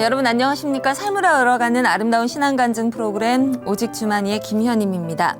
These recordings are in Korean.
여러분 안녕하십니까? 삶을 알아가는 아름다운 신앙간증 프로그램 오직 주만이의 김현임입니다.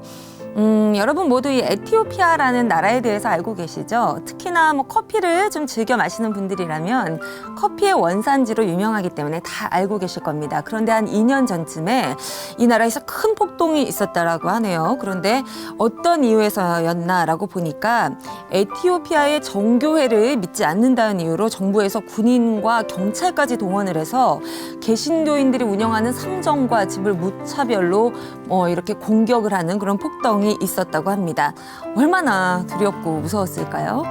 여러분 모두 이 에티오피아라는 나라에 대해서 알고 계시죠? 특히나 커피를 좀 즐겨 마시는 분들이라면 커피의 원산지로 유명하기 때문에 다 알고 계실 겁니다. 그런데 한 2년 전쯤에 이 나라에서 큰 폭동이 있었다라고 하네요. 그런데 어떤 이유에서였나라고 보니까 에티오피아의 정교회를 믿지 않는다는 이유로 정부에서 군인과 경찰까지 동원을 해서 개신교인들이 운영하는 상점과 집을 무차별로 이렇게 공격을 하는 그런 폭동이 있었다고 합니다. 얼마나 두렵고 무서웠을까요?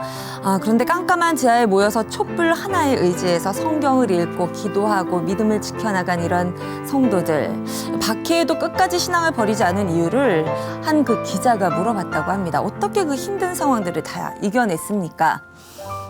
그런데 깜깜한 지하에 모여서 촛불 하나에 의지해서 성경을 읽고 기도하고 믿음을 지켜나간 이런 성도들. 박해에도 끝까지 신앙을 버리지 않은 이유를 한 그 기자가 물어봤다고 합니다. 어떻게 그 힘든 상황들을 다 이겨냈습니까?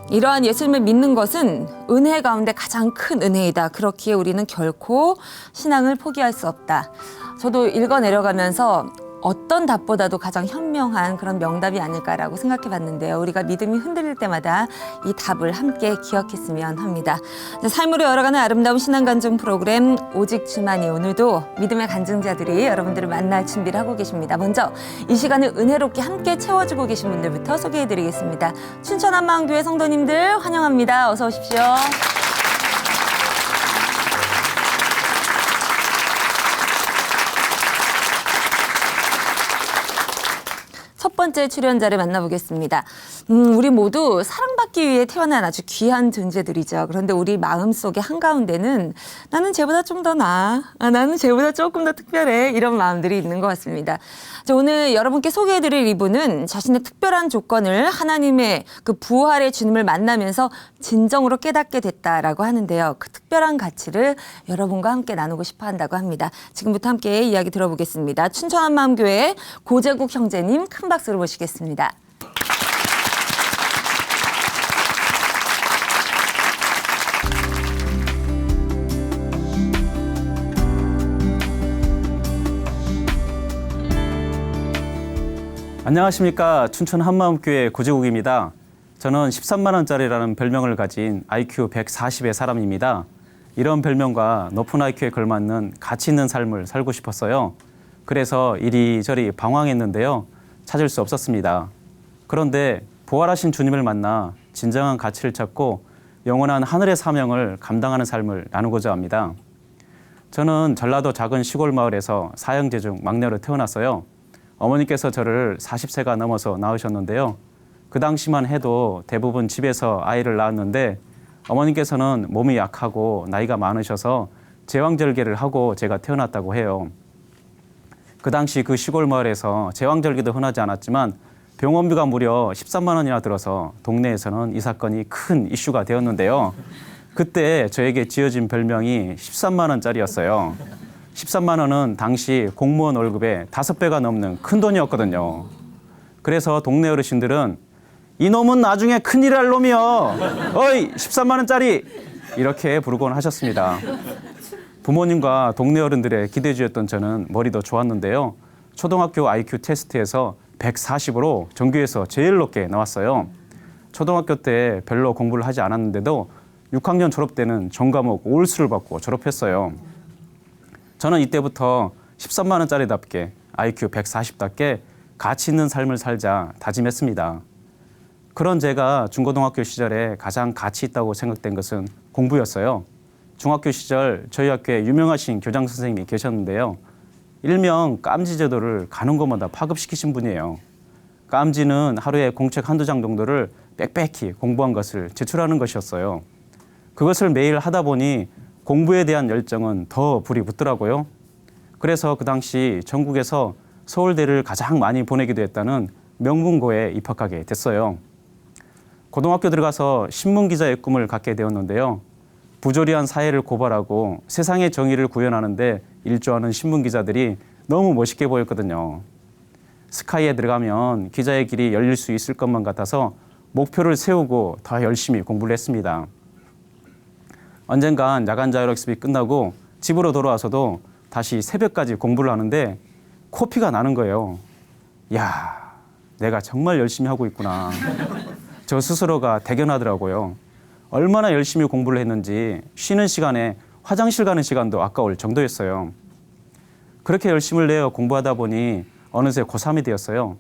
이러한 예수님을 믿는 것은 은혜 가운데 가장 큰 은혜이다. 그렇기에 우리는 결코 신앙을 포기할 수 없다. 저도 읽어 내려가면서 어떤 답보다도 가장 현명한 그런 명답이 아닐까라고 생각해 봤는데요. 우리가 믿음이 흔들릴 때마다 이 답을 함께 기억했으면 합니다. 삶으로 열어가는 아름다운 신앙간증 프로그램 오직 주만이 오늘도 믿음의 간증자들이 여러분들을 만날 준비를 하고 계십니다. 먼저 이 시간을 은혜롭게 함께 채워주고 계신 분들부터 소개해드리겠습니다. 춘천 한마음교회 성도님들 환영합니다. 어서 오십시오. 첫 번째 출연자를 만나보겠습니다. 우리 모두 사랑받기 위해 태어난 아주 귀한 존재들이죠. 그런데 우리 마음속의 한가운데는 나는 쟤보다 좀 더 나아. 나는 쟤보다 조금 더 특별해. 이런 마음들이 있는 것 같습니다. 오늘 여러분께 소개해드릴 이분은 자신의 특별한 조건을 하나님의 그 부활의 주님을 만나면서 진정으로 깨닫게 됐다라고 하는데요. 그 특별한 가치를 여러분과 함께 나누고 싶어 한다고 합니다. 지금부터 함께 이야기 들어보겠습니다. 춘천 한마음교회 고재국 형제님 큰 박수로 모시겠습니다. 안녕하십니까. 춘천 한마음교회 고재국입니다. 저는 13만 원짜리라는 별명을 가진 IQ 140의 사람입니다. 이런 별명과 높은 IQ에 걸맞는 가치 있는 삶을 살고 싶었어요. 그래서 이리저리 방황했는데요. 찾을 수 없었습니다. 그런데 부활하신 주님을 만나 진정한 가치를 찾고 영원한 하늘의 사명을 감당하는 삶을 나누고자 합니다. 저는 전라도 작은 시골 마을에서 사형제 중 막내로 태어났어요. 어머니께서 저를 40세가 넘어서 낳으셨는데요. 그 당시만 해도 대부분 집에서 아이를 낳았는데 어머니께서는 몸이 약하고 나이가 많으셔서 제왕절개를 하고 제가 태어났다고 해요. 그 당시 그 시골 마을에서 제왕절개도 흔하지 않았지만 병원비가 무려 13만 원이나 들어서 동네에서는 이 사건이 큰 이슈가 되었는데요. 그때 저에게 지어진 별명이 13만 원짜리였어요. 13만 원은 당시 공무원 월급의 5배가 넘는 큰 돈이었거든요. 그래서 동네 어르신들은 이놈은 나중에 큰일 할 놈이여. 어이 13만 원짜리 이렇게 부르곤 하셨습니다. 부모님과 동네 어른들의 기대주였던 저는 머리도 좋았는데요. 초등학교 IQ 테스트에서 140으로 전교에서 제일 높게 나왔어요. 초등학교 때 별로 공부를 하지 않았는데도 6학년 졸업 때는 전과목 올수를 받고 졸업했어요. 저는 이때부터 13만 원짜리답게 IQ 140답게 가치 있는 삶을 살자 다짐했습니다. 그런 제가 중고등학교 시절에 가장 가치 있다고 생각된 것은 공부였어요. 중학교 시절 저희 학교에 유명하신 교장 선생님이 계셨는데요. 일명 깜지 제도를 가는 곳마다 파급시키신 분이에요. 깜지는 하루에 공책 한두 장 정도를 빽빽히 공부한 것을 제출하는 것이었어요. 그것을 매일 하다 보니 공부에 대한 열정은 더 불이 붙더라고요. 그래서 그 당시 전국에서 서울대를 가장 많이 보내기도 했다는 명문고에 입학하게 됐어요. 고등학교 들어가서 신문기자의 꿈을 갖게 되었는데요. 부조리한 사회를 고발하고 세상의 정의를 구현하는데 일조하는 신문기자들이 너무 멋있게 보였거든요. 스카이에 들어가면 기자의 길이 열릴 수 있을 것만 같아서 목표를 세우고 더 열심히 공부를 했습니다. 언젠간 야간 자율학습이 끝나고 집으로 돌아와서도 다시 새벽까지 공부를 하는데 코피가 나는 거예요. 야, 내가 정말 열심히 하고 있구나. 저 스스로가 대견하더라고요. 얼마나 열심히 공부를 했는지 쉬는 시간에 화장실 가는 시간도 아까울 정도였어요. 그렇게 열심을 내어 공부하다 보니 어느새 고3이 되었어요.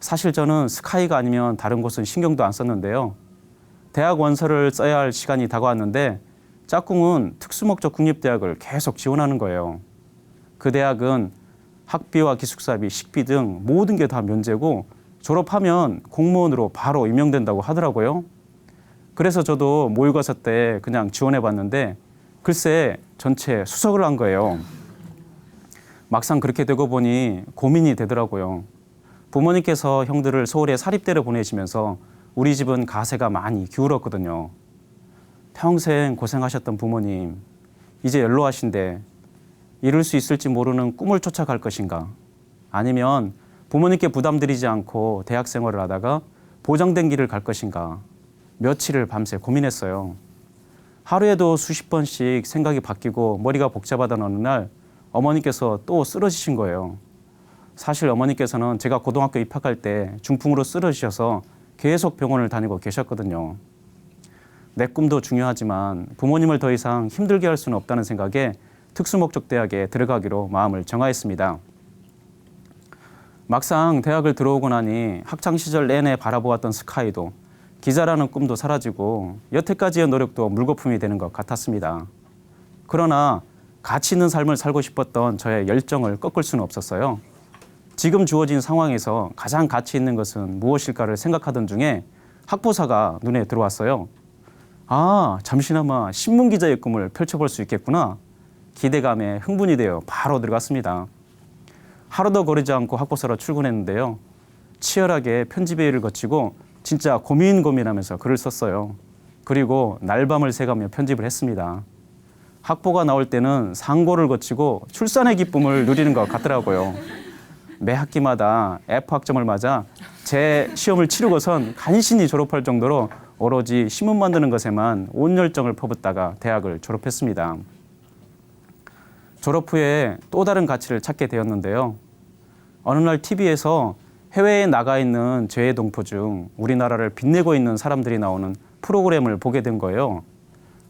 사실 저는 스카이가 아니면 다른 곳은 신경도 안 썼는데요. 대학 원서를 써야 할 시간이 다가왔는데 짝꿍은 특수목적 국립대학을 계속 지원하는 거예요. 그 대학은 학비와 기숙사비, 식비 등 모든 게 다 면제고 졸업하면 공무원으로 바로 임명된다고 하더라고요. 그래서 저도 모의고사 때 그냥 지원해봤는데 글쎄 전체 수석을 한 거예요. 막상 그렇게 되고 보니 고민이 되더라고요. 부모님께서 형들을 서울의 사립대로 보내시면서 우리 집은 가세가 많이 기울었거든요. 평생 고생하셨던 부모님, 이제 연로하신데 이룰 수 있을지 모르는 꿈을 쫓아갈 것인가? 아니면 부모님께 부담드리지 않고 대학 생활을 하다가 보장된 길을 갈 것인가? 며칠을 밤새 고민했어요. 하루에도 수십 번씩 생각이 바뀌고 머리가 복잡하던 어느 날 어머니께서 또 쓰러지신 거예요. 사실 어머니께서는 제가 고등학교 입학할 때 중풍으로 쓰러지셔서 계속 병원을 다니고 계셨거든요. 내 꿈도 중요하지만 부모님을 더 이상 힘들게 할 수는 없다는 생각에 특수목적대학에 들어가기로 마음을 정하였습니다. 막상 대학을 들어오고 나니 학창시절 내내 바라보았던 스카이도 기자라는 꿈도 사라지고 여태까지의 노력도 물거품이 되는 것 같았습니다. 그러나 가치 있는 삶을 살고 싶었던 저의 열정을 꺾을 수는 없었어요. 지금 주어진 상황에서 가장 가치 있는 것은 무엇일까를 생각하던 중에 학보사가 눈에 들어왔어요. 아, 잠시나마 신문기자의 꿈을 펼쳐볼 수 있겠구나. 기대감에 흥분이 되어 바로 들어갔습니다. 하루도 거르지 않고 학보사로 출근했는데요. 치열하게 편집회의를 거치고 진짜 고민하면서 글을 썼어요. 그리고 날밤을 새가며 편집을 했습니다. 학보가 나올 때는 상고를 거치고 출산의 기쁨을 누리는 것 같더라고요. 매 학기마다 F학점을 맞아 제 시험을 치르고선 간신히 졸업할 정도로 오로지 신문 만드는 것에만 온 열정을 퍼붓다가 대학을 졸업했습니다. 졸업 후에 또 다른 가치를 찾게 되었는데요. 어느 날 TV에서 해외에 나가 있는 죄의 동포 중 우리나라를 빛내고 있는 사람들이 나오는 프로그램을 보게 된 거예요.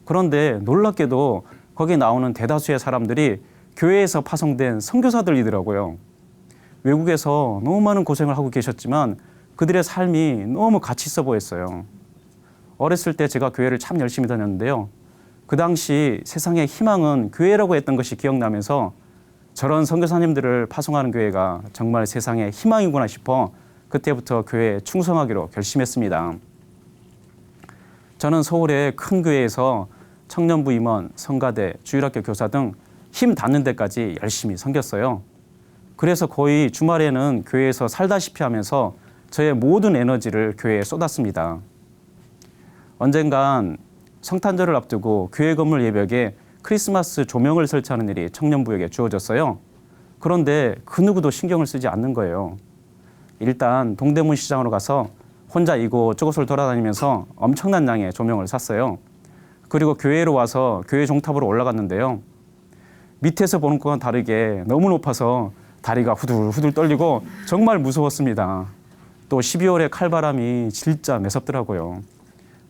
그런데 놀랍게도 거기 나오는 대다수의 사람들이 교회에서 파송된 선교사들이더라고요. 외국에서 너무 많은 고생을 하고 계셨지만 그들의 삶이 너무 가치 있어 보였어요. 어렸을 때 제가 교회를 참 열심히 다녔는데요. 그 당시 세상의 희망은 교회라고 했던 것이 기억나면서 저런 선교사님들을 파송하는 교회가 정말 세상의 희망이구나 싶어 그때부터 교회에 충성하기로 결심했습니다. 저는 서울의 큰 교회에서 청년부 임원, 성가대, 주일학교 교사 등 힘 닿는 데까지 열심히 섬겼어요. 그래서 거의 주말에는 교회에서 살다시피 하면서 저의 모든 에너지를 교회에 쏟았습니다. 언젠간 성탄절을 앞두고 교회 건물 예벽에 크리스마스 조명을 설치하는 일이 청년부에게 주어졌어요. 그런데 그 누구도 신경을 쓰지 않는 거예요. 일단 동대문 시장으로 가서 혼자 이곳저곳을 돌아다니면서 엄청난 양의 조명을 샀어요. 그리고 교회로 와서 교회 종탑으로 올라갔는데요. 밑에서 보는 것과는 다르게 너무 높아서 다리가 후들후들 떨리고 정말 무서웠습니다. 또 12월에 칼바람이 진짜 매섭더라고요.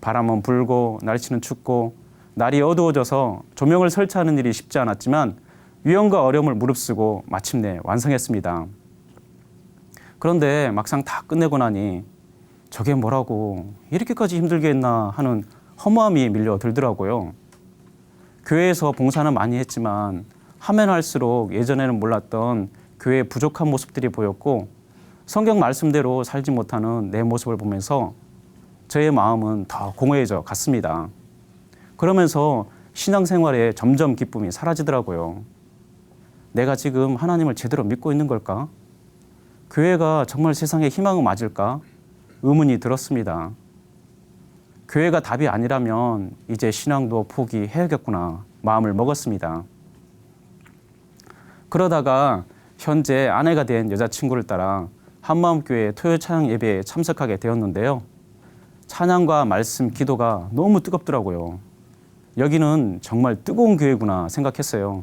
바람은 불고 날씨는 춥고 날이 어두워져서 조명을 설치하는 일이 쉽지 않았지만 위험과 어려움을 무릅쓰고 마침내 완성했습니다. 그런데 막상 다 끝내고 나니 저게 뭐라고 이렇게까지 힘들게 했나 하는 허무함이 밀려들더라고요. 교회에서 봉사는 많이 했지만 하면 할수록 예전에는 몰랐던 교회의 부족한 모습들이 보였고 성경 말씀대로 살지 못하는 내 모습을 보면서 저의 마음은 더 공허해져 갔습니다. 그러면서 신앙생활에 점점 기쁨이 사라지더라고요. 내가 지금 하나님을 제대로 믿고 있는 걸까? 교회가 정말 세상의 희망은 맞을까? 의문이 들었습니다. 교회가 답이 아니라면 이제 신앙도 포기해야겠구나 마음을 먹었습니다. 그러다가 현재 아내가 된 여자친구를 따라 한마음교회 토요 찬양 예배에 참석하게 되었는데요. 찬양과 말씀, 기도가 너무 뜨겁더라고요. 여기는 정말 뜨거운 교회구나 생각했어요.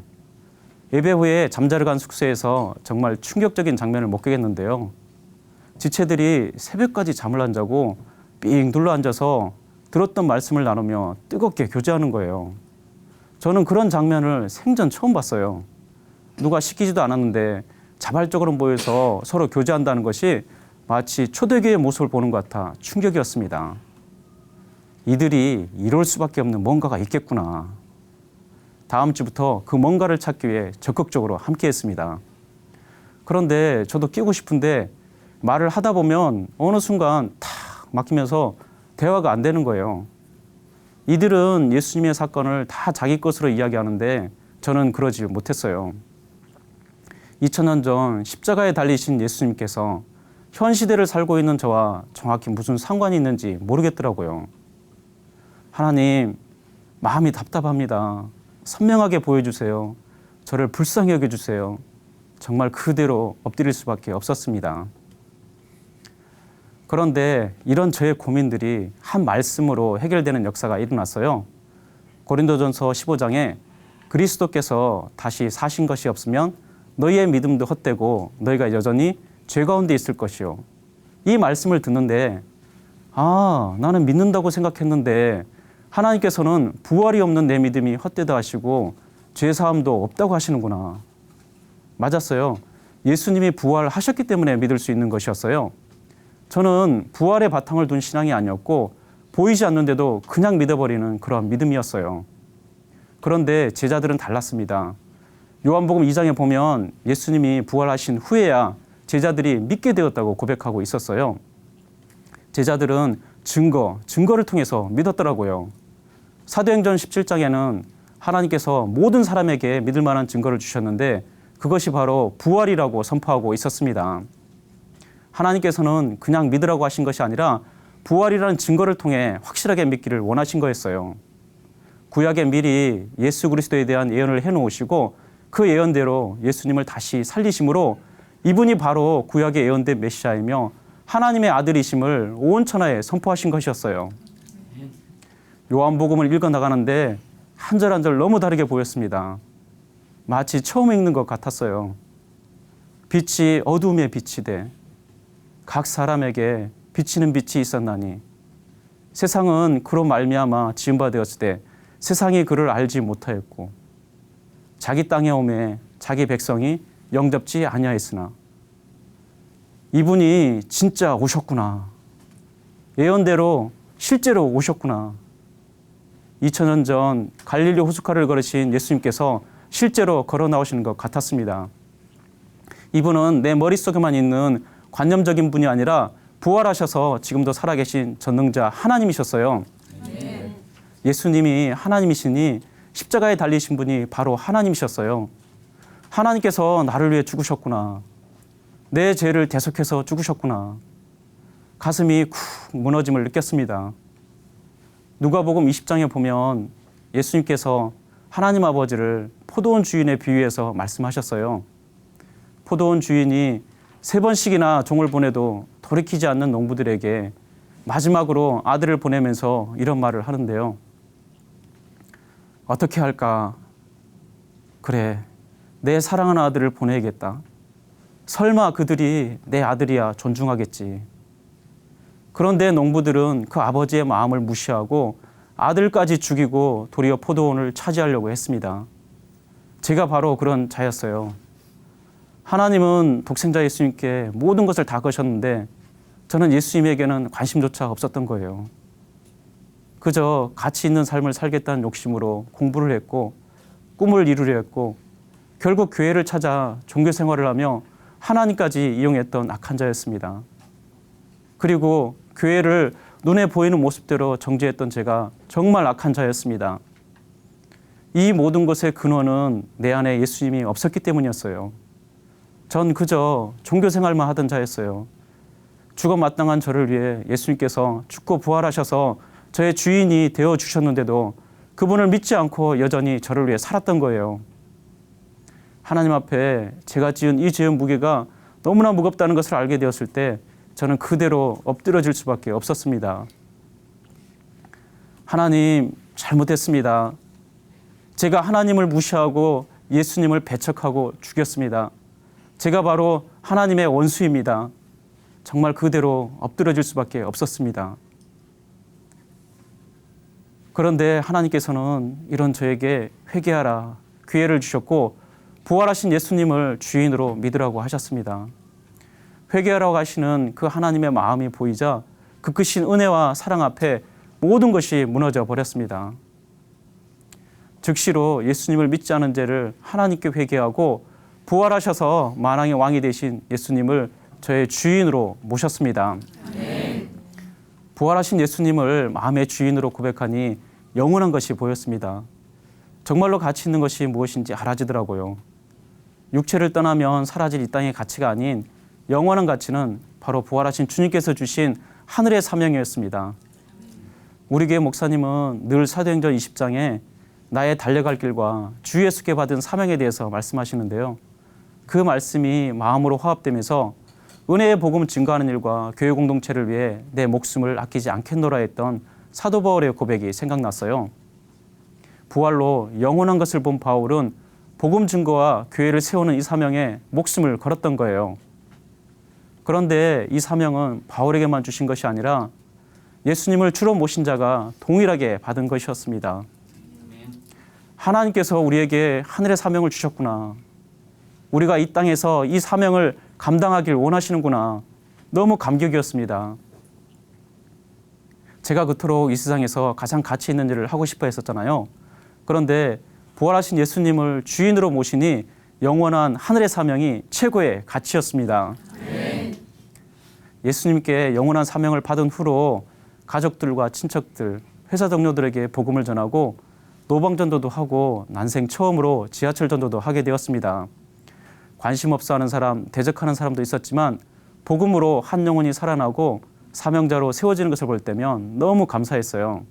예배 후에 잠자러 간 숙소에서 정말 충격적인 장면을 목격했는데요. 지체들이 새벽까지 잠을 안 자고 삥 둘러 앉아서 들었던 말씀을 나누며 뜨겁게 교제하는 거예요. 저는 그런 장면을 생전 처음 봤어요. 누가 시키지도 않았는데 자발적으로 모여서 서로 교제한다는 것이 마치 초대교회의 모습을 보는 것 같아 충격이었습니다. 이들이 이럴 수밖에 없는 뭔가가 있겠구나. 다음 주부터 그 뭔가를 찾기 위해 적극적으로 함께했습니다. 그런데 저도 끼고 싶은데 말을 하다 보면 어느 순간 탁 막히면서 대화가 안 되는 거예요. 이들은 예수님의 사건을 다 자기 것으로 이야기하는데 저는 그러지 못했어요. 2000년 전 십자가에 달리신 예수님께서 현 시대를 살고 있는 저와 정확히 무슨 상관이 있는지 모르겠더라고요. 하나님, 마음이 답답합니다. 선명하게 보여주세요. 저를 불쌍히 여겨주세요. 정말 그대로 엎드릴 수밖에 없었습니다. 그런데 이런 저의 고민들이 한 말씀으로 해결되는 역사가 일어났어요. 고린도전서 15장에 그리스도께서 다시 사신 것이 없으면 너희의 믿음도 헛되고 너희가 여전히 죄 가운데 있을 것이요. 이 말씀을 듣는데 나는 믿는다고 생각했는데 하나님께서는 부활이 없는 내 믿음이 헛되다 하시고 죄 사함도 없다고 하시는구나. 맞았어요. 예수님이 부활하셨기 때문에 믿을 수 있는 것이었어요. 저는 부활의 바탕을 둔 신앙이 아니었고 보이지 않는데도 그냥 믿어버리는 그런 믿음이었어요. 그런데 제자들은 달랐습니다. 요한복음 2장에 보면 예수님이 부활하신 후에야 제자들이 믿게 되었다고 고백하고 있었어요. 제자들은 증거를 통해서 믿었더라고요. 사도행전 17장에는 하나님께서 모든 사람에게 믿을 만한 증거를 주셨는데 그것이 바로 부활이라고 선포하고 있었습니다. 하나님께서는 그냥 믿으라고 하신 것이 아니라 부활이라는 증거를 통해 확실하게 믿기를 원하신 거였어요. 구약에 미리 예수 그리스도에 대한 예언을 해놓으시고 그 예언대로 예수님을 다시 살리심으로 이분이 바로 구약에 예언된 메시아이며 하나님의 아들이심을 온 천하에 선포하신 것이었어요. 요한복음을 읽어나가는데 한 절 한 절 너무 다르게 보였습니다. 마치 처음 읽는 것 같았어요. 빛이 어두움에 빛이 돼 각 사람에게 비치는 빛이 있었나니 세상은 그로 말미암아 지은 바 되었을 때 세상이 그를 알지 못하였고 자기 땅에 오매 자기 백성이 영접지 아니하였으나 이분이 진짜 오셨구나. 예언대로 실제로 오셨구나. 2000년 전 갈릴리 호숫가를 걸으신 예수님께서 실제로 걸어 나오시는 것 같았습니다. 이분은 내 머릿속에만 있는 관념적인 분이 아니라 부활하셔서 지금도 살아계신 전능자 하나님이셨어요. 예수님이 하나님이시니 십자가에 달리신 분이 바로 하나님이셨어요. 하나님께서 나를 위해 죽으셨구나. 내 죄를 대속해서 죽으셨구나. 가슴이 쿡 무너짐을 느꼈습니다. 누가복음 20장에 보면 예수님께서 하나님 아버지를 포도원 주인에 비유해서 말씀하셨어요. 포도원 주인이 3번씩이나 종을 보내도 돌이키지 않는 농부들에게 마지막으로 아들을 보내면서 이런 말을 하는데요. 어떻게 할까? 그래, 내 사랑하는 아들을 보내야겠다. 설마 그들이 내 아들이야 존중하겠지. 그런데 농부들은 그 아버지의 마음을 무시하고 아들까지 죽이고 도리어 포도원을 차지하려고 했습니다. 제가 바로 그런 자였어요. 하나님은 독생자 예수님께 모든 것을 다 거셨는데 저는 예수님에게는 관심조차 없었던 거예요. 그저 가치 있는 삶을 살겠다는 욕심으로 공부를 했고 꿈을 이루려 했고 결국 교회를 찾아 종교 생활을 하며 하나님까지 이용했던 악한 자였습니다. 그리고 교회를 눈에 보이는 모습대로 정죄했던 제가 정말 악한 자였습니다. 이 모든 것의 근원은 내 안에 예수님이 없었기 때문이었어요. 전 그저 종교 생활만 하던 자였어요. 죽어 마땅한 저를 위해 예수님께서 죽고 부활하셔서 저의 주인이 되어주셨는데도 그분을 믿지 않고 여전히 저를 위해 살았던 거예요. 하나님 앞에 제가 지은 이 죄의 무게가 너무나 무겁다는 것을 알게 되었을 때 저는 그대로 엎드려질 수밖에 없었습니다. 하나님, 잘못했습니다. 제가 하나님을 무시하고 예수님을 배척하고 죽였습니다. 제가 바로 하나님의 원수입니다. 정말 그대로 엎드려질 수밖에 없었습니다. 그런데 하나님께서는 이런 저에게 회개하라 기회를 주셨고 부활하신 예수님을 주인으로 믿으라고 하셨습니다. 회개하라고 하시는 그 하나님의 마음이 보이자 그 크신 은혜와 사랑 앞에 모든 것이 무너져 버렸습니다. 즉시로 예수님을 믿지 않은 죄를 하나님께 회개하고 부활하셔서 만왕의 왕이 되신 예수님을 저의 주인으로 모셨습니다. 부활하신 예수님을 마음의 주인으로 고백하니 영원한 것이 보였습니다. 정말로 가치 있는 것이 무엇인지 알아지더라고요. 육체를 떠나면 사라질 이 땅의 가치가 아닌 영원한 가치는 바로 부활하신 주님께서 주신 하늘의 사명이었습니다. 우리 교회 목사님은 늘 사도행전 20장에 나의 달려갈 길과 주 예수께 받은 사명에 대해서 말씀하시는데요. 그 말씀이 마음으로 화합되면서 은혜의 복음을 증거하는 일과 교회 공동체를 위해 내 목숨을 아끼지 않겠노라 했던 사도 바울의 고백이 생각났어요. 부활로 영원한 것을 본 바울은 복음 증거와 교회를 세우는 이 사명에 목숨을 걸었던 거예요. 그런데 이 사명은 바울에게만 주신 것이 아니라 예수님을 주로 모신 자가 동일하게 받은 것이었습니다. 하나님께서 우리에게 하늘의 사명을 주셨구나. 우리가 이 땅에서 이 사명을 감당하길 원하시는구나. 너무 감격이었습니다. 제가 그토록 이 세상에서 가장 가치 있는 일을 하고 싶어 했었잖아요. 그런데 부활하신 예수님을 주인으로 모시니 영원한 하늘의 사명이 최고의 가치였습니다. 예수님께 영원한 사명을 받은 후로 가족들과 친척들, 회사 동료들에게 복음을 전하고 노방전도도 하고 난생 처음으로 지하철 전도도 하게 되었습니다. 관심 없어 하는 사람, 대적하는 사람도 있었지만 복음으로 한 영혼이 살아나고 사명자로 세워지는 것을 볼 때면 너무 감사했어요.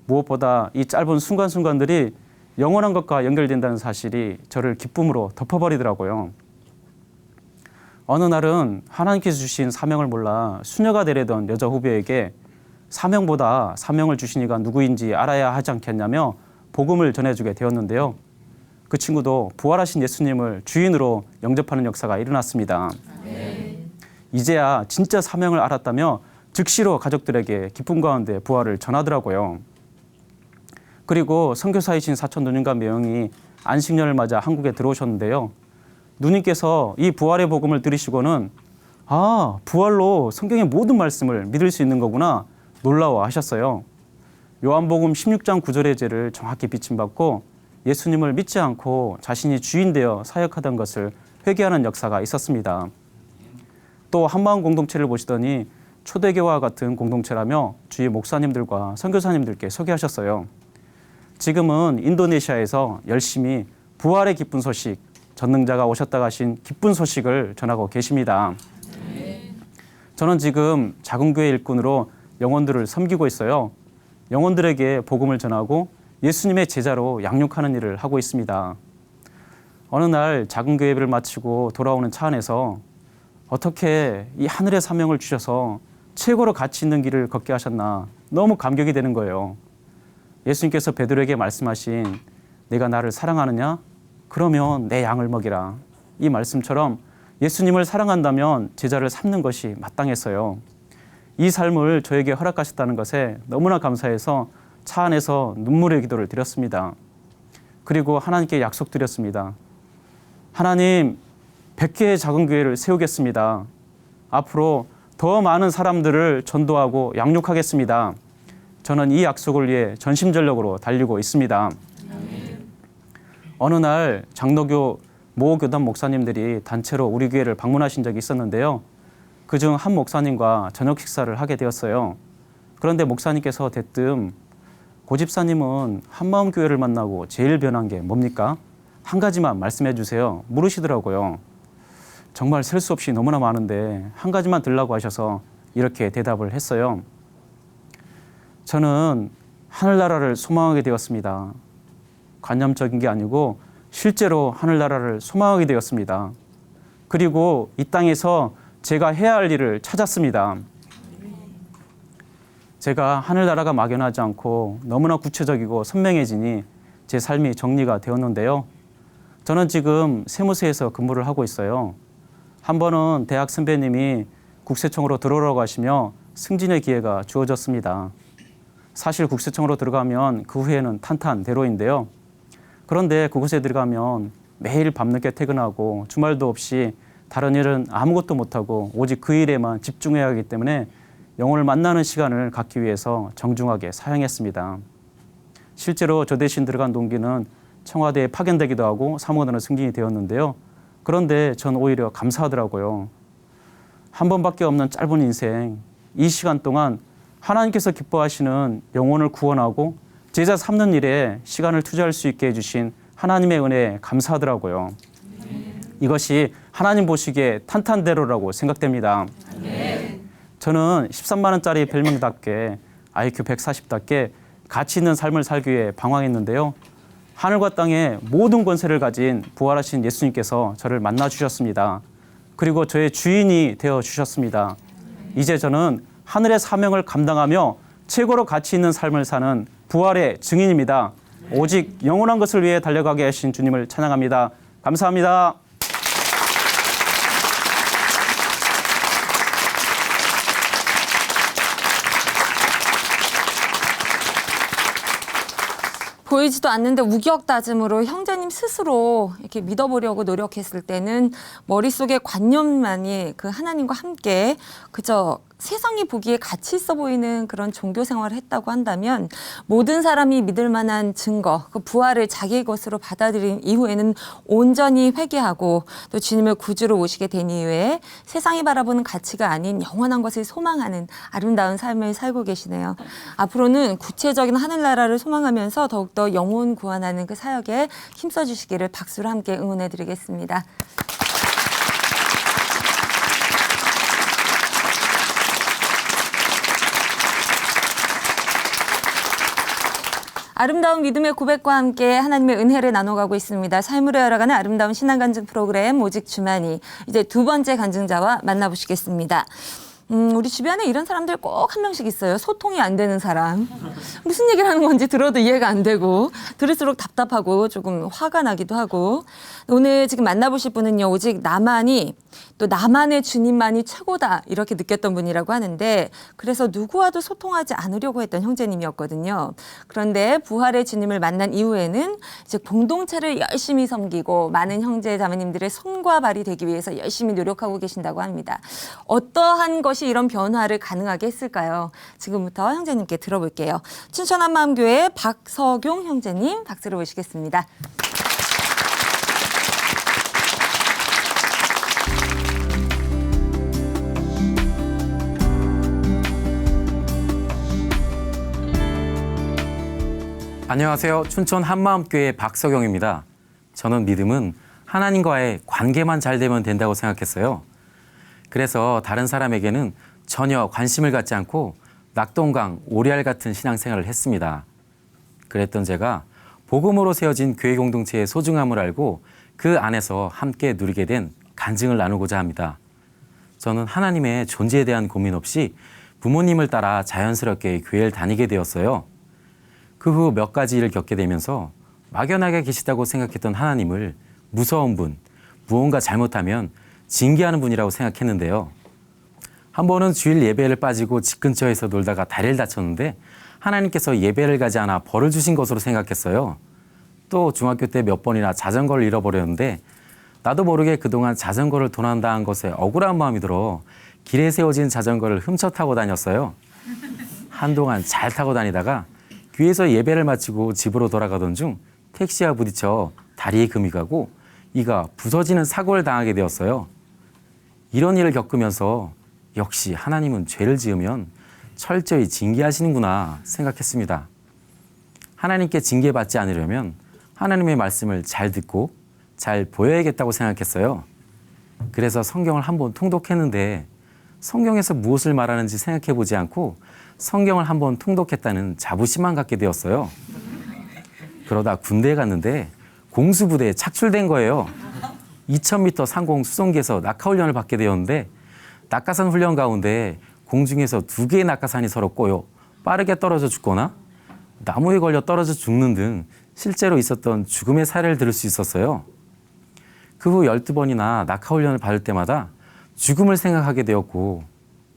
무엇보다 이 짧은 순간순간들이 영원한 것과 연결된다는 사실이 저를 기쁨으로 덮어버리더라고요. 어느 날은 하나님께서 주신 사명을 몰라 수녀가 되려던 여자 후배에게 사명보다 사명을 주신 이가 누구인지 알아야 하지 않겠냐며 복음을 전해주게 되었는데요. 그 친구도 부활하신 예수님을 주인으로 영접하는 역사가 일어났습니다. 이제야 진짜 사명을 알았다며 즉시로 가족들에게 기쁨 가운데 부활을 전하더라고요. 그리고 선교사이신 사촌 누님과 매형이 안식년을 맞아 한국에 들어오셨는데요. 누님께서 이 부활의 복음을 들으시고는 부활로 성경의 모든 말씀을 믿을 수 있는 거구나 놀라워하셨어요. 요한복음 16장 9절의 죄를 정확히 비침받고 예수님을 믿지 않고 자신이 주인 되어 사역하던 것을 회개하는 역사가 있었습니다. 또 한마음 공동체를 보시더니 초대교회와 같은 공동체라며 주위 목사님들과 선교사님들께 소개하셨어요. 지금은 인도네시아에서 열심히 부활의 기쁜 소식, 전능자가 오셨다 가신 기쁜 소식을 전하고 계십니다. 저는 지금 작은 교회 일꾼으로 영혼들을 섬기고 있어요. 영혼들에게 복음을 전하고 예수님의 제자로 양육하는 일을 하고 있습니다. 어느 날 작은 교회 예배를 마치고 돌아오는 차 안에서 어떻게 이 하늘의 사명을 주셔서 최고로 가치 있는 길을 걷게 하셨나 너무 감격이 되는 거예요. 예수님께서 베드로에게 말씀하신 내가 나를 사랑하느냐? 그러면 내 양을 먹이라. 이 말씀처럼 예수님을 사랑한다면 제자를 삼는 것이 마땅했어요. 이 삶을 저에게 허락하셨다는 것에 너무나 감사해서 차 안에서 눈물의 기도를 드렸습니다. 그리고 하나님께 약속드렸습니다. 하나님, 100개의 작은 교회를 세우겠습니다. 앞으로 더 많은 사람들을 전도하고 양육하겠습니다. 저는 이 약속을 위해 전심전력으로 달리고 있습니다. 어느 날 장로교 모 교단 목사님들이 단체로 우리 교회를 방문하신 적이 있었는데요. 그중 한 목사님과 저녁 식사를 하게 되었어요. 그런데 목사님께서 대뜸 고집사님은 한마음 교회를 만나고 제일 변한 게 뭡니까? 한 가지만 말씀해 주세요. 물으시더라고요. 정말 셀 수 없이 너무나 많은데 한 가지만 들라고 하셔서 이렇게 대답을 했어요. 저는 하늘나라를 소망하게 되었습니다. 관념적인 게 아니고 실제로 하늘나라를 소망하게 되었습니다. 그리고 이 땅에서 제가 해야 할 일을 찾았습니다. 제가 하늘나라가 막연하지 않고 너무나 구체적이고 선명해지니 제 삶이 정리가 되었는데요. 저는 지금 세무서에서 근무를 하고 있어요. 한 번은 대학 선배님이 국세청으로 들어오라고 하시며 승진의 기회가 주어졌습니다. 사실 국세청으로 들어가면 그 후에는 탄탄대로인데요. 그런데 그곳에 들어가면 매일 밤늦게 퇴근하고 주말도 없이 다른 일은 아무것도 못하고 오직 그 일에만 집중해야 하기 때문에 영혼을 만나는 시간을 갖기 위해서 정중하게 사양했습니다. 실제로 저 대신 들어간 동기는 청와대에 파견되기도 하고 사무관으로 승진이 되었는데요. 그런데 전 오히려 감사하더라고요. 한 번밖에 없는 짧은 인생, 이 시간 동안 하나님께서 기뻐하시는 영혼을 구원하고 제자 삼는 일에 시간을 투자할 수 있게 해주신 하나님의 은혜에 감사하더라고요. 이것이 하나님 보시기에 탄탄대로라고 생각됩니다. 저는 13만 원짜리 별명답게 IQ 140답게 가치 있는 삶을 살기 위해 방황했는데요. 하늘과 땅의 모든 권세를 가진 부활하신 예수님께서 저를 만나 주셨습니다. 그리고 저의 주인이 되어 주셨습니다. 이제 저는 하늘의 사명을 감당하며 최고로 가치 있는 삶을 사는 부활의 증인입니다. 오직 영원한 것을 위해 달려가게 하신 주님을 찬양합니다. 감사합니다. 보이지도 않는데 우격다짐으로 형제님 스스로 이렇게 믿어보려고 노력했을 때는 머릿속에 관념만이 그 하나님과 함께 그저 세상이 보기에 가치 있어 보이는 그런 종교 생활을 했다고 한다면 모든 사람이 믿을 만한 증거, 그 부활을 자기의 것으로 받아들인 이후에는 온전히 회개하고 또 주님을 구주로 모시게 된 이후에 세상이 바라보는 가치가 아닌 영원한 것을 소망하는 아름다운 삶을 살고 계시네요. 앞으로는 구체적인 하늘나라를 소망하면서 더욱더 영혼 구원하는 그 사역에 힘써 주시기를 박수로 함께 응원해 드리겠습니다. 아름다운 믿음의 고백과 함께 하나님의 은혜를 나눠가고 있습니다. 삶으로 열어가는 아름다운 신앙 간증 프로그램 오직 주만이 이제 두 번째 간증자와 만나보시겠습니다. 우리 주변에 이런 사람들 꼭 한 명씩 있어요. 소통이 안 되는 사람. 무슨 얘기를 하는 건지 들어도 이해가 안 되고 들을수록 답답하고 조금 화가 나기도 하고 오늘 지금 만나보실 분은요. 오직 나만이 또 나만의 주님만이 최고다 이렇게 느꼈던 분이라고 하는데 그래서 누구와도 소통하지 않으려고 했던 형제님이었거든요. 그런데 부활의 주님을 만난 이후에는 이제 공동체를 열심히 섬기고 많은 형제 자매님들의 손과 발이 되기 위해서 열심히 노력하고 계신다고 합니다. 어떠한 것이 이런 변화를 가능하게 했을까요? 지금부터 형제님께 들어볼게요. 춘천 한마음교회 박석용 형제님 박수로 모시겠습니다. 안녕하세요. 춘천 한마음교회 박석용입니다. 저는 믿음은 하나님과의 관계만 잘 되면 된다고 생각했어요. 그래서 다른 사람에게는 전혀 관심을 갖지 않고 낙동강, 오리알 같은 신앙생활을 했습니다. 그랬던 제가 복음으로 세워진 교회 공동체의 소중함을 알고 그 안에서 함께 누리게 된 간증을 나누고자 합니다. 저는 하나님의 존재에 대한 고민 없이 부모님을 따라 자연스럽게 교회를 다니게 되었어요. 그 후 몇 가지 일을 겪게 되면서 막연하게 계시다고 생각했던 하나님을 무서운 분, 무언가 잘못하면 징계하는 분이라고 생각했는데요. 한 번은 주일 예배를 빠지고 집 근처에서 놀다가 다리를 다쳤는데 하나님께서 예배를 가지 않아 벌을 주신 것으로 생각했어요. 또 중학교 때 몇 번이나 자전거를 잃어버렸는데 나도 모르게 그동안 자전거를 도난당한 것에 억울한 마음이 들어 길에 세워진 자전거를 훔쳐 타고 다녔어요. 한동안 잘 타고 다니다가 교회에서 예배를 마치고 집으로 돌아가던 중 택시와 부딪혀 다리에 금이 가고 이가 부서지는 사고를 당하게 되었어요. 이런 일을 겪으면서 역시 하나님은 죄를 지으면 철저히 징계하시는구나 생각했습니다. 하나님께 징계받지 않으려면 하나님의 말씀을 잘 듣고 잘 보여야겠다고 생각했어요. 그래서 성경을 한번 통독했는데 성경에서 무엇을 말하는지 생각해보지 않고 성경을 한번 통독했다는 자부심만 갖게 되었어요. 그러다 군대에 갔는데 공수부대에 착출된 거예요. 2000m 상공 수송기에서 낙하훈련을 받게 되었는데 낙하산 훈련 가운데 공중에서 2개의 낙하산이 서로 꼬여 빠르게 떨어져 죽거나 나무에 걸려 떨어져 죽는 등 실제로 있었던 죽음의 사례를 들을 수 있었어요. 그 후 12번이나 낙하훈련을 받을 때마다 죽음을 생각하게 되었고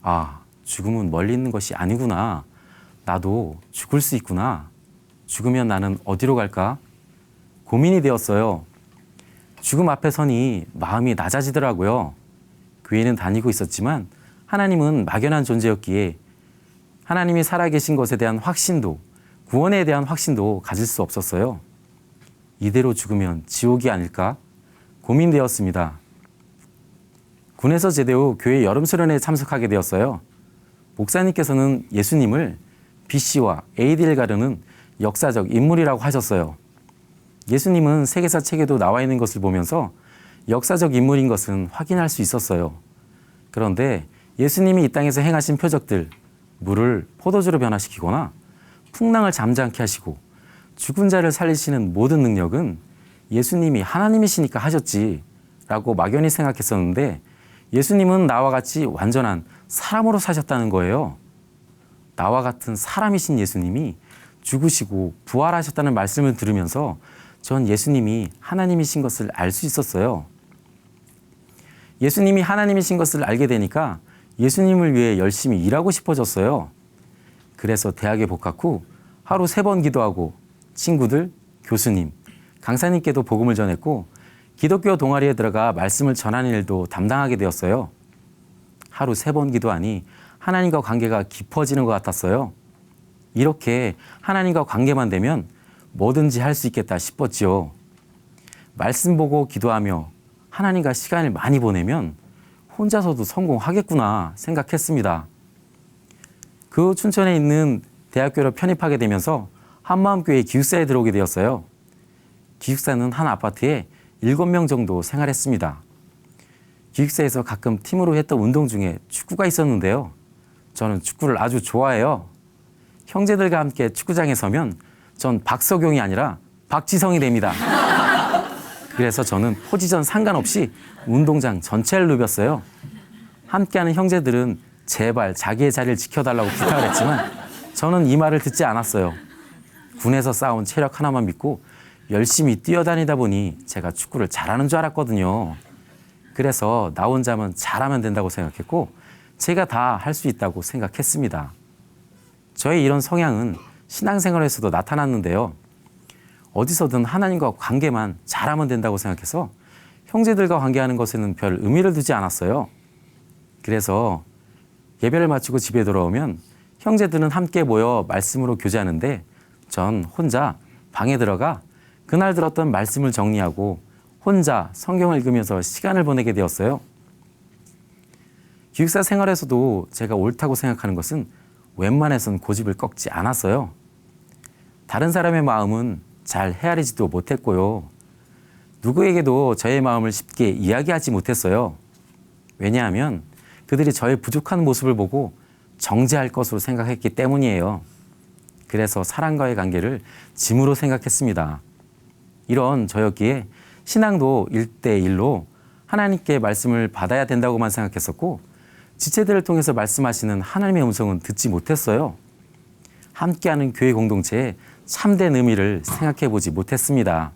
아, 죽음은 멀리 있는 것이 아니구나. 나도 죽을 수 있구나. 죽으면 나는 어디로 갈까? 고민이 되었어요. 죽음 앞에 서니 마음이 낮아지더라고요. 교회는 다니고 있었지만 하나님은 막연한 존재였기에 하나님이 살아계신 것에 대한 확신도, 구원에 대한 확신도 가질 수 없었어요. 이대로 죽으면 지옥이 아닐까? 고민되었습니다. 군에서 제대 후 교회 여름 수련회에 참석하게 되었어요. 목사님께서는 예수님을 BC와 AD를 가르는 역사적 인물이라고 하셨어요. 예수님은 세계사 책에도 나와 있는 것을 보면서 역사적 인물인 것은 확인할 수 있었어요. 그런데 예수님이 이 땅에서 행하신 표적들, 물을 포도주로 변화시키거나 풍랑을 잠잠케 하시고 죽은 자를 살리시는 모든 능력은 예수님이 하나님이시니까 하셨지라고 막연히 생각했었는데 예수님은 나와 같이 완전한 사람으로 사셨다는 거예요. 나와 같은 사람이신 예수님이 죽으시고 부활하셨다는 말씀을 들으면서 전 예수님이 하나님이신 것을 알 수 있었어요. 예수님이 하나님이신 것을 알게 되니까 예수님을 위해 열심히 일하고 싶어졌어요. 그래서 대학에 복학 후 하루 3번 기도하고 친구들, 교수님, 강사님께도 복음을 전했고 기독교 동아리에 들어가 말씀을 전하는 일도 담당하게 되었어요. 하루 3번 기도하니 하나님과 관계가 깊어지는 것 같았어요. 이렇게 하나님과 관계만 되면 뭐든지 할 수 있겠다 싶었지요. 말씀 보고 기도하며 하나님과 시간을 많이 보내면 혼자서도 성공하겠구나 생각했습니다. 그 후 춘천에 있는 대학교로 편입하게 되면서 한마음교회 기숙사에 들어오게 되었어요. 기숙사는 한 아파트에 7명 정도 생활했습니다. 기숙사에서 가끔 팀으로 했던 운동 중에 축구가 있었는데요. 저는 축구를 아주 좋아해요. 형제들과 함께 축구장에 서면 전 박석용이 아니라 박지성이 됩니다. 그래서 저는 포지션 상관없이 운동장 전체를 누볐어요. 함께하는 형제들은 제발 자기의 자리를 지켜달라고 부탁을 했지만 저는 이 말을 듣지 않았어요. 군에서 쌓은 체력 하나만 믿고 열심히 뛰어다니다 보니 제가 축구를 잘하는 줄 알았거든요. 그래서 나 혼자만 잘하면 된다고 생각했고 제가 다 할 수 있다고 생각했습니다. 저의 이런 성향은 신앙생활에서도 나타났는데요. 어디서든 하나님과 관계만 잘하면 된다고 생각해서 형제들과 관계하는 것에는 별 의미를 두지 않았어요. 그래서 예배를 마치고 집에 돌아오면 형제들은 함께 모여 말씀으로 교제하는데 전 혼자 방에 들어가 그날 들었던 말씀을 정리하고 혼자 성경을 읽으면서 시간을 보내게 되었어요. 기숙사 생활에서도 제가 옳다고 생각하는 것은 웬만해선 고집을 꺾지 않았어요. 다른 사람의 마음은 잘 헤아리지도 못했고요. 누구에게도 저의 마음을 쉽게 이야기하지 못했어요. 왜냐하면 그들이 저의 부족한 모습을 보고 정죄할 것으로 생각했기 때문이에요. 그래서 사람과의 관계를 짐으로 생각했습니다. 이런 저였기에 신앙도 1대1로 하나님께 말씀을 받아야 된다고만 생각했었고 지체들을 통해서 말씀하시는 하나님의 음성은 듣지 못했어요. 함께하는 교회 공동체의 참된 의미를 생각해 보지 못했습니다.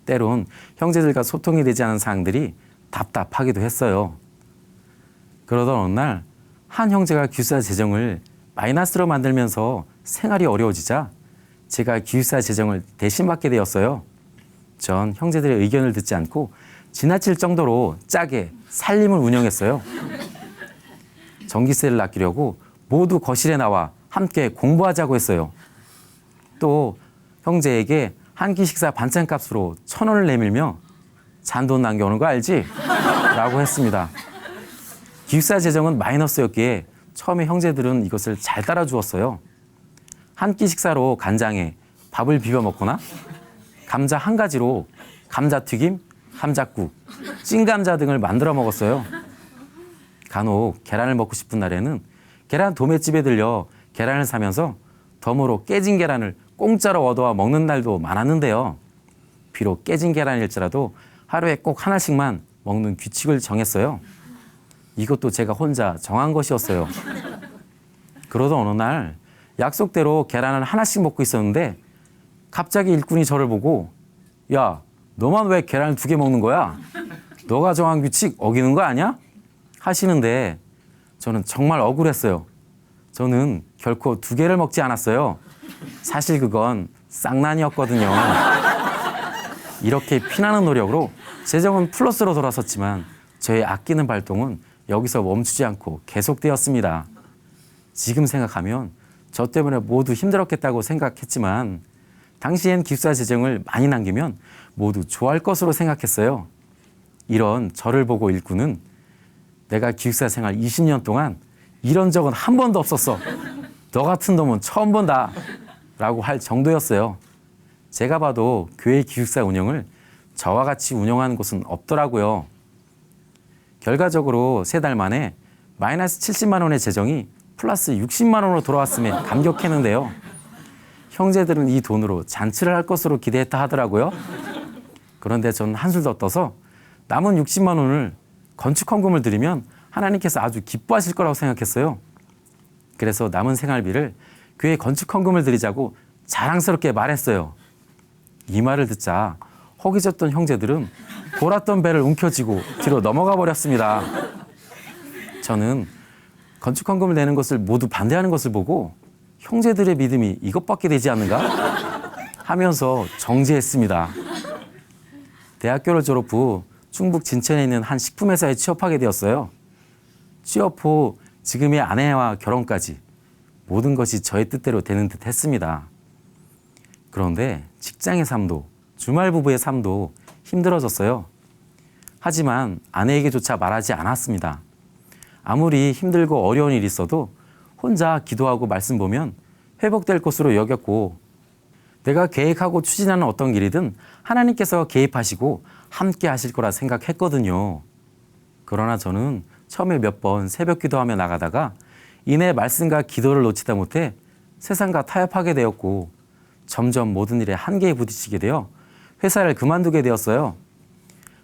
때론 형제들과 소통이 되지 않은 사항들이 답답하기도 했어요. 그러던 어느 날 한 형제가 기숙사 재정을 마이너스로 만들면서 생활이 어려워지자 제가 기숙사 재정을 대신 받게 되었어요. 전 형제들의 의견을 듣지 않고 지나칠 정도로 짜게 살림을 운영했어요. 전기세를 아끼려고 모두 거실에 나와 함께 공부하자고 했어요. 또 형제에게 한 끼 식사 반찬값으로 1,000원을 내밀며 잔돈 남겨오는 거 알지? 라고 했습니다. 기숙사 재정은 마이너스였기에 처음에 형제들은 이것을 잘 따라주었어요. 한 끼 식사로 간장에 밥을 비벼 먹거나 감자 한 가지로 감자튀김, 감자국, 찐감자 등을 만들어 먹었어요. 간혹 계란을 먹고 싶은 날에는 계란 도매집에 들려 계란을 사면서 덤으로 깨진 계란을 공짜로 얻어와 먹는 날도 많았는데요. 비록 깨진 계란일지라도 하루에 꼭 하나씩만 먹는 규칙을 정했어요. 이것도 제가 혼자 정한 것이었어요. 그러던 어느 날 약속대로 계란을 하나씩 먹고 있었는데 갑자기 일꾼이 저를 보고 야, 너만 왜 계란을 2개 먹는 거야? 너가 정한 규칙 어기는 거 아니야? 하시는데 저는 정말 억울했어요. 저는 결코 2개를 먹지 않았어요. 사실 그건 쌍난이었거든요. 이렇게 피나는 노력으로 재정은 플러스로 돌아섰지만 저의 아끼는 발동은 여기서 멈추지 않고 계속되었습니다. 지금 생각하면 저 때문에 모두 힘들었겠다고 생각했지만 당시엔 기숙사 재정을 많이 남기면 모두 좋아할 것으로 생각했어요. 이런 저를 보고 일꾼은 내가 기숙사 생활 20년 동안 이런 적은 한 번도 없었어. 너 같은 놈은 처음 본다. 라고 할 정도였어요. 제가 봐도 교회 기숙사 운영을 저와 같이 운영하는 곳은 없더라고요. 결과적으로 3달 만에 마이너스 70만 원의 재정이 플러스 60만 원으로 돌아왔음에 감격했는데요. 형제들은 이 돈으로 잔치를 할 것으로 기대했다 하더라고요. 그런데 저는 한술 더 떠서 남은 60만 원을 건축 헌금을 드리면 하나님께서 아주 기뻐하실 거라고 생각했어요. 그래서 남은 생활비를 교회 건축 헌금을 드리자고 자랑스럽게 말했어요. 이 말을 듣자 허기졌던 형제들은 돌았던 배를 움켜쥐고 뒤로 넘어가 버렸습니다. 저는 건축 헌금을 내는 것을 모두 반대하는 것을 보고 형제들의 믿음이 이것밖에 되지 않는가 하면서 정지했습니다. 대학교를 졸업 후 충북 진천에 있는 한 식품회사에 취업하게 되었어요. 취업 후 지금의 아내와 결혼까지 모든 것이 저의 뜻대로 되는 듯 했습니다. 그런데 직장의 삶도 주말 부부의 삶도 힘들어졌어요. 하지만 아내에게조차 말하지 않았습니다. 아무리 힘들고 어려운 일이 있어도 혼자 기도하고 말씀 보면 회복될 것으로 여겼고 내가 계획하고 추진하는 어떤 일이든 하나님께서 개입하시고 함께 하실 거라 생각했거든요. 그러나 저는 처음에 몇 번 새벽 기도하며 나가다가 이내 말씀과 기도를 놓치다 못해 세상과 타협하게 되었고 점점 모든 일에 한계에 부딪히게 되어 회사를 그만두게 되었어요.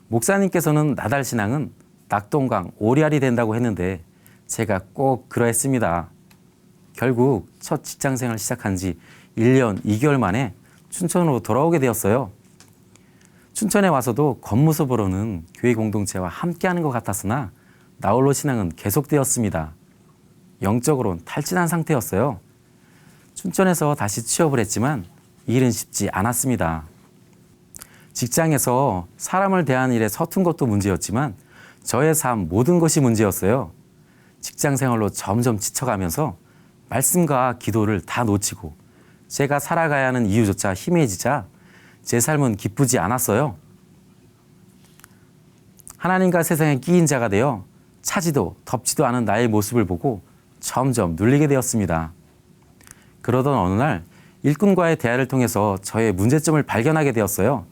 목사님께서는 나달 신앙은 낙동강 오리알이 된다고 했는데 제가 꼭 그러했습니다. 결국 첫 직장생활 시작한 지 1년 2개월 만에 춘천으로 돌아오게 되었어요. 춘천에 와서도 겉모습으로는 교회 공동체와 함께하는 것 같았으나 나홀로 신앙은 계속되었습니다. 영적으로는 탈진한 상태였어요. 춘천에서 다시 취업을 했지만 일은 쉽지 않았습니다. 직장에서 사람을 대하는 일에 서툰 것도 문제였지만 저의 삶 모든 것이 문제였어요. 직장 생활로 점점 지쳐가면서 말씀과 기도를 다 놓치고 제가 살아가야 하는 이유조차 희미해지자 제 삶은 기쁘지 않았어요. 하나님과 세상에 끼인 자가 되어 차지도 덥지도 않은 나의 모습을 보고 점점 눌리게 되었습니다. 그러던 어느 날 일꾼과의 대화를 통해서 저의 문제점을 발견하게 되었어요.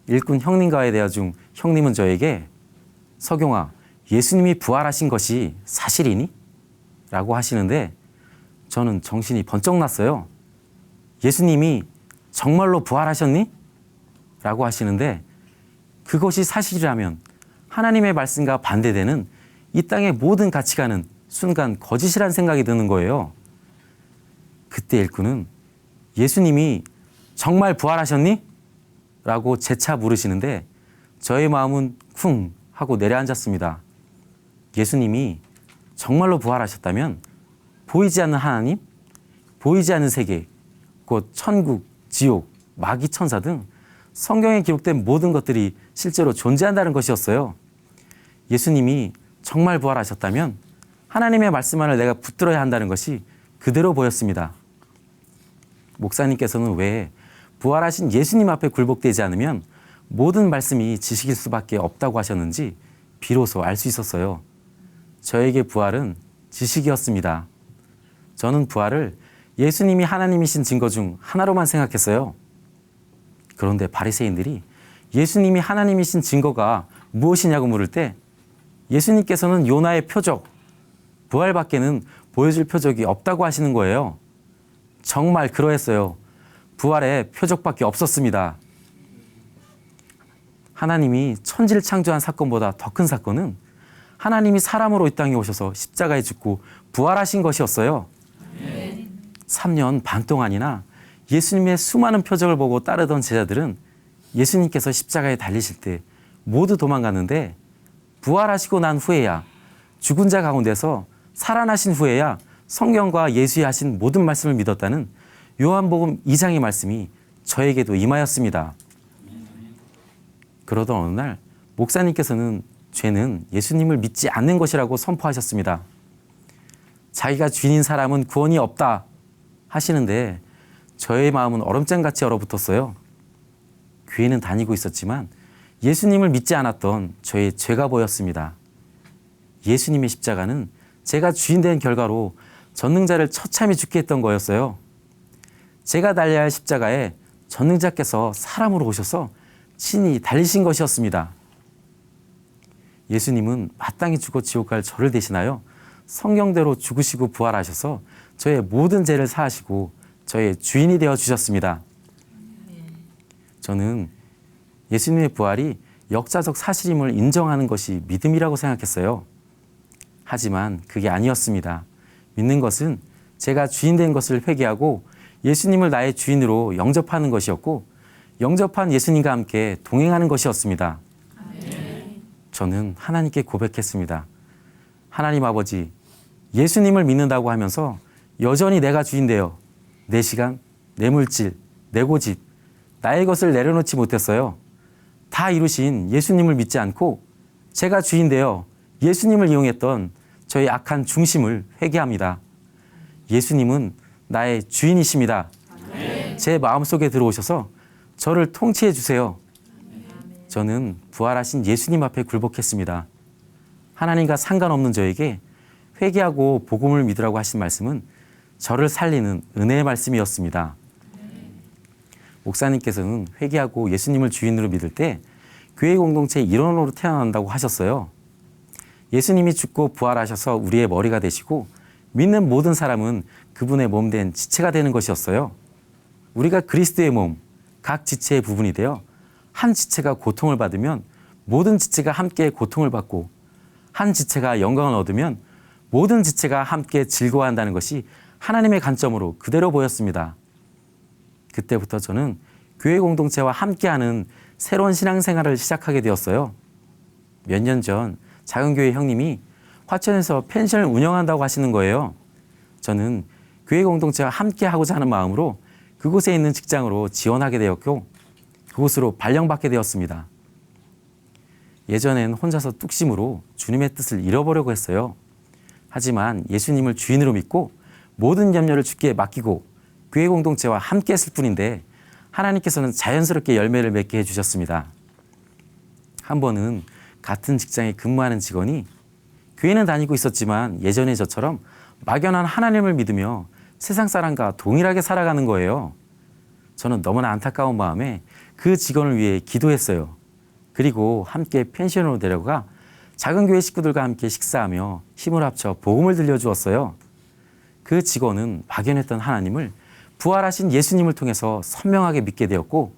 일꾼 형님과의 대화 중 형님은 저에게 석용아, 예수님이 부활하신 것이 사실이니? 라고 하시는데 저는 정신이 번쩍 났어요. 예수님이 정말로 부활하셨니? 라고 하시는데 그것이 사실이라면 하나님의 말씀과 반대되는 이 땅의 모든 가치관은 순간 거짓이란 생각이 드는 거예요. 그때 일꾼은 예수님이 정말 부활하셨니? 라고 재차 물으시는데 저의 마음은 쿵 하고 내려앉았습니다. 예수님이 정말로 부활하셨다면 보이지 않는 하나님, 보이지 않는 세계, 곧 천국, 지옥, 마귀 천사 등 성경에 기록된 모든 것들이 실제로 존재한다는 것이었어요. 예수님이 정말 부활하셨다면 하나님의 말씀만을 내가 붙들어야 한다는 것이 그대로 보였습니다. 목사님께서는 왜 부활하신 예수님 앞에 굴복되지 않으면 모든 말씀이 지식일 수밖에 없다고 하셨는지 비로소 알 수 있었어요. 저에게 부활은 지식이었습니다. 저는 부활을 예수님이 하나님이신 증거 중 하나로만 생각했어요. 그런데 바리새인들이 예수님이 하나님이신 증거가 무엇이냐고 물을 때 예수님께서는 요나의 표적, 부활밖에는 보여줄 표적이 없다고 하시는 거예요. 정말 그러했어요. 부활에 표적밖에 없었습니다. 하나님이 천지를 창조한 사건보다 더 큰 사건은 하나님이 사람으로 이 땅에 오셔서 십자가에 죽고 부활하신 것이었어요. 3년 반 동안이나 예수님의 수많은 표적을 보고 따르던 제자들은 예수님께서 십자가에 달리실 때 모두 도망갔는데 부활하시고 난 후에야 죽은 자 가운데서 살아나신 후에야 성경과 예수의 하신 모든 말씀을 믿었다는 요한복음 2장의 말씀이 저에게도 임하였습니다. 그러던 어느 날 목사님께서는 죄는 예수님을 믿지 않는 것이라고 선포하셨습니다. 자기가 주인인 사람은 구원이 없다 하시는데 저의 마음은 얼음장같이 얼어붙었어요. 교회는 다니고 있었지만 예수님을 믿지 않았던 저의 죄가 보였습니다. 예수님의 십자가는 제가 주인된 결과로 전능자를 처참히 죽게 했던 거였어요. 제가 달려야 할 십자가에 전능자께서 사람으로 오셔서 친히 달리신 것이었습니다. 예수님은 마땅히 죽어 지옥 갈 저를 대신하여 성경대로 죽으시고 부활하셔서 저의 모든 죄를 사하시고 저의 주인이 되어 주셨습니다. 저는 예수님의 부활이 역사적 사실임을 인정하는 것이 믿음이라고 생각했어요. 하지만 그게 아니었습니다. 믿는 것은 제가 주인 된 것을 회개하고 예수님을 나의 주인으로 영접하는 것이었고 영접한 예수님과 함께 동행하는 것이었습니다. 저는 하나님께 고백했습니다. 하나님 아버지, 예수님을 믿는다고 하면서 여전히 내가 주인 되어 내 시간, 내 물질, 내 고집, 나의 것을 내려놓지 못했어요. 다 이루신 예수님을 믿지 않고 제가 주인 되어 예수님을 이용했던 저의 악한 중심을 회개합니다. 예수님은 나의 주인이십니다. 제 마음속에 들어오셔서 저를 통치해 주세요. 저는 부활하신 예수님 앞에 굴복했습니다. 하나님과 상관없는 저에게 회개하고 복음을 믿으라고 하신 말씀은 저를 살리는 은혜의 말씀이었습니다. 목사님께서는 회개하고 예수님을 주인으로 믿을 때 교회 공동체의 일원으로 태어난다고 하셨어요. 예수님이 죽고 부활하셔서 우리의 머리가 되시고 믿는 모든 사람은 그분의 몸 된 지체가 되는 것이었어요. 우리가 그리스도의 몸, 각 지체의 부분이 되어 한 지체가 고통을 받으면 모든 지체가 함께 고통을 받고 한 지체가 영광을 얻으면 모든 지체가 함께 즐거워한다는 것이 하나님의 관점으로 그대로 보였습니다. 그때부터 저는 교회 공동체와 함께하는 새로운 신앙생활을 시작하게 되었어요. 몇 년 전 작은 교회 형님이 화천에서 펜션을 운영한다고 하시는 거예요. 저는 교회 공동체와 함께하고자 하는 마음으로 그곳에 있는 직장으로 지원하게 되었고 그곳으로 발령받게 되었습니다. 예전엔 혼자서 뚝심으로 주님의 뜻을 잃어보려고 했어요. 하지만 예수님을 주인으로 믿고 모든 염려를 주께 맡기고 교회 공동체와 함께 했을 뿐인데 하나님께서는 자연스럽게 열매를 맺게 해주셨습니다. 한 번은 같은 직장에 근무하는 직원이 교회는 다니고 있었지만 예전의 저처럼 막연한 하나님을 믿으며 세상 사람과 동일하게 살아가는 거예요. 저는 너무나 안타까운 마음에 그 직원을 위해 기도했어요. 그리고 함께 펜션으로 데려가 작은 교회 식구들과 함께 식사하며 힘을 합쳐 복음을 들려주었어요. 그 직원은 막연했던 하나님을 부활하신 예수님을 통해서 선명하게 믿게 되었고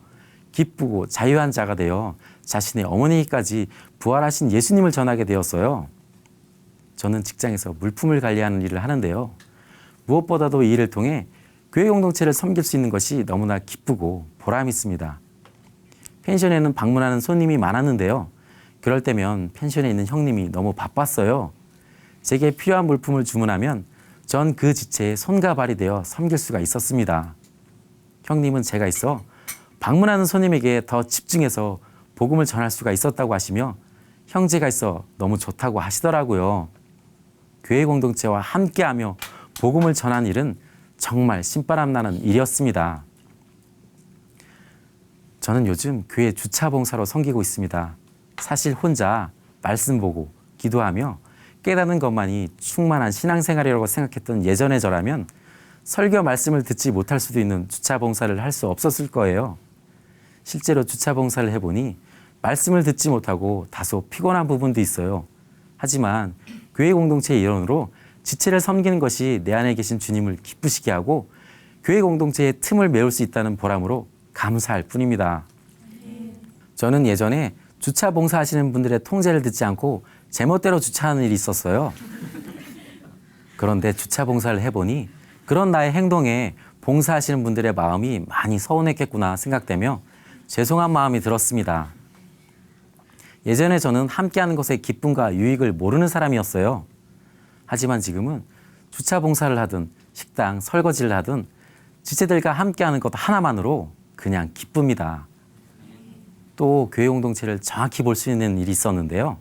기쁘고 자유한 자가 되어 자신의 어머니까지 부활하신 예수님을 전하게 되었어요. 저는 직장에서 물품을 관리하는 일을 하는데요. 무엇보다도 이 일을 통해 교회 공동체를 섬길 수 있는 것이 너무나 기쁘고 보람 있습니다. 펜션에는 방문하는 손님이 많았는데요. 그럴 때면 펜션에 있는 형님이 너무 바빴어요. 제게 필요한 물품을 주문하면 전 그 지체에 손과 발이 되어 섬길 수가 있었습니다. 형님은 제가 있어 방문하는 손님에게 더 집중해서 복음을 전할 수가 있었다고 하시며 형제가 있어 너무 좋다고 하시더라고요. 교회 공동체와 함께하며 복음을 전하는 일은 정말 신바람 나는 일이었습니다. 저는 요즘 교회 주차 봉사로 섬기고 있습니다. 사실 혼자 말씀 보고 기도하며 깨닫는 것만이 충만한 신앙생활이라고 생각했던 예전의 저라면 설교 말씀을 듣지 못할 수도 있는 주차 봉사를 할 수 없었을 거예요. 실제로 주차 봉사를 해보니 말씀을 듣지 못하고 다소 피곤한 부분도 있어요. 하지만 교회 공동체의 일원으로 지체를 섬기는 것이 내 안에 계신 주님을 기쁘시게 하고 교회 공동체의 틈을 메울 수 있다는 보람으로 감사할 뿐입니다. 저는 예전에 주차 봉사하시는 분들의 통제를 듣지 않고 제멋대로 주차하는 일이 있었어요. 그런데 주차 봉사를 해보니 그런 나의 행동에 봉사하시는 분들의 마음이 많이 서운했겠구나 생각되며 죄송한 마음이 들었습니다. 예전에 저는 함께하는 것의 기쁨과 유익을 모르는 사람이었어요. 하지만 지금은 주차 봉사를 하든 식당 설거지를 하든 지체들과 함께하는 것 하나만으로 그냥 기쁩니다. 또 교회 공동체를 정확히 볼 수 있는 일이 있었는데요.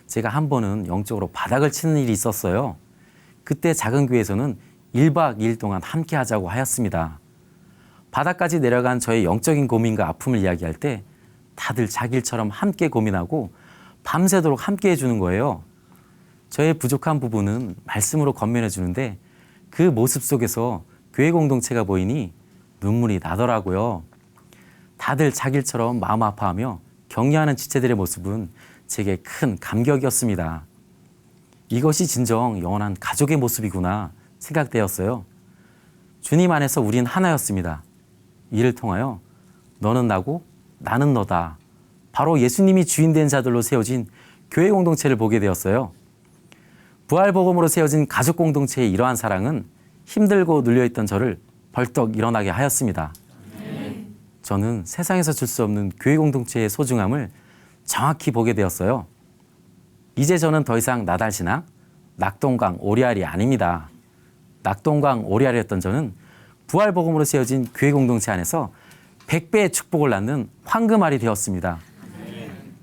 제가 한 번은 영적으로 바닥을 치는 일이 있었어요. 그때 작은 교회에서는 1박 2일 동안 함께 하자고 하였습니다. 바닥까지 내려간 저의 영적인 고민과 아픔을 이야기할 때 다들 자기 일처럼 함께 고민하고 밤새도록 함께 해주는 거예요. 저의 부족한 부분은 말씀으로 건면해 주는데 그 모습 속에서 교회 공동체가 보이니 눈물이 나더라고요. 다들 자기 일처럼 마음 아파하며 격려하는 지체들의 모습은 제게 큰 감격이었습니다. 이것이 진정 영원한 가족의 모습이구나 생각되었어요. 주님 안에서 우린 하나였습니다. 이를 통하여 너는 나고 나는 너다. 바로 예수님이 주인된 자들로 세워진 교회 공동체를 보게 되었어요. 부활복음으로 세워진 가족 공동체의 이러한 사랑은 힘들고 눌려있던 저를 벌떡 일어나게 하였습니다. 저는 세상에서 줄 수 없는 교회 공동체의 소중함을 정확히 보게 되었어요. 이제 저는 더 이상 나달신앙, 낙동강 오리알이 아닙니다. 낙동강 오리알이었던 저는 부활복음으로 세워진 교회 공동체 안에서 100배의 축복을 낳는 황금알이 되었습니다.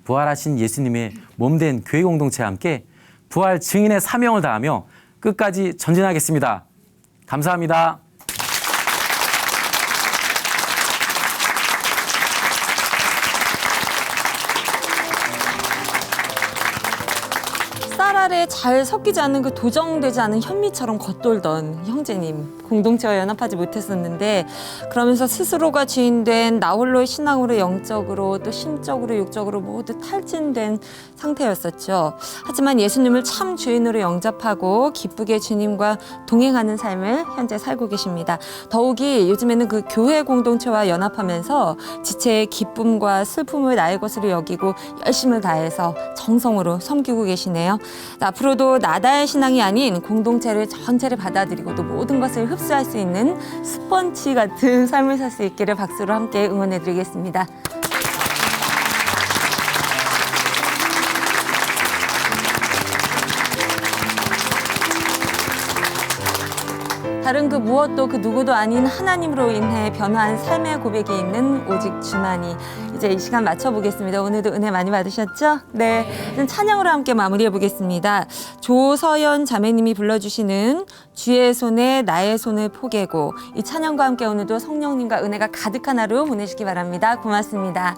부활하신 예수님의 몸된 교회 공동체와 함께 부활 증인의 사명을 다하며 끝까지 전진하겠습니다. 감사합니다. 쌀 아래 잘 섞이지 않는 그 도정되지 않은 현미처럼 겉돌던 형제님, 공동체와 연합하지 못했었는데 그러면서 스스로가 주인된 나홀로의 신앙으로 영적으로 또 심적으로 육적으로 모두 탈진된 상태였었죠. 하지만 예수님을 참 주인으로 영접하고 기쁘게 주님과 동행하는 삶을 현재 살고 계십니다. 더욱이 요즘에는 그 교회 공동체와 연합하면서 지체의 기쁨과 슬픔을 나의 것으로 여기고 열심을 다해서 정성으로 섬기고 계시네요. 앞으로도 나다의 신앙이 아닌 공동체를 전체를 받아들이고 또 모든 것을 흡수할 수 있는 스펀지 같은 삶을 살 수 있기를 박수로 함께 응원해드리겠습니다. 다른 그 무엇도 그 누구도 아닌 하나님으로 인해 변화한 삶의 고백이 있는 오직 주만이. 이제 이 시간 맞춰보겠습니다. 오늘도 은혜 많이 받으셨죠? 네, 찬양으로 함께 마무리해 보겠습니다. 조서연 자매님이 불러주시는 주의 손에 나의 손을 포개고, 이 찬양과 함께 오늘도 성령님과 은혜가 가득한 하루 보내시기 바랍니다. 고맙습니다.